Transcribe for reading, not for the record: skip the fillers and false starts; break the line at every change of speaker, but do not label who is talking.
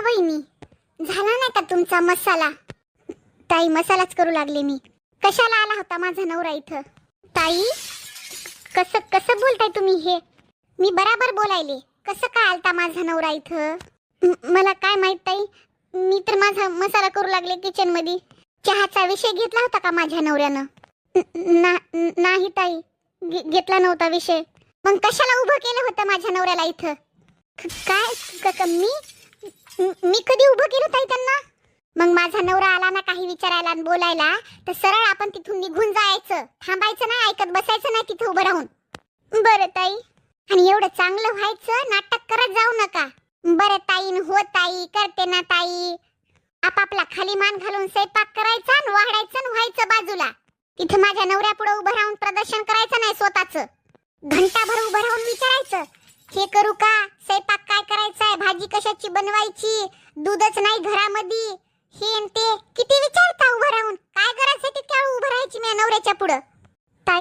वहिनी, झाला नाही का तुमचा मसाला? ताई, मसालाच करू लागले मी. कशाला आला होता माझा नवरा इथं? ताई, कसं कसं बोलताय तुम्ही हे? मी बराबर बोलायले. कसं काय आलता माझा नवरा इथं? मला काय माहित ताई. मी तर माझा मसाला करू लागले किचन मध्ये. चहाचा विषय घेतला होता का माझ्या नवऱ्यानं? नाही ताई, घेतला नव्हता विषय. मग कशाला उभं केलं होतं माझ्या नवऱ्याला इथं? काय मी कधी उभं केलं ताई त्यांना? मग माझा नवरा आला ना काही विचारायला आणि बोलायला, तर सरळ आपण तिथून निघून जायचं. थांबायचं नाही, ऐकत बसायचं नाही तिथे उभं राहून. बरं ताई. आणि एवढं चांगलं व्हायचं नाटक करत जाऊ नका. बरं ताई, हो ताई, करते ना ताई. आपापला खाली मान घालून स्वयंपाक करायचा आणि वाढायचं आणि व्हायचं बाजूला. तिथं माझ्या नवऱ्यापुढे उभं राहून प्रदर्शन करायचं नाही स्वतःचं. घंटाभर उभं राहून विचारायचं, हे करू का, स्वयंपाक काय करायचाय, भाजी कशाची बनवायची, दूधच नाही घरामध्ये, हे ते किती विचारता उभं राहून. काय गरज आहे तितक्या उभं राहायची माझ्या नवऱ्याच्या पुढं?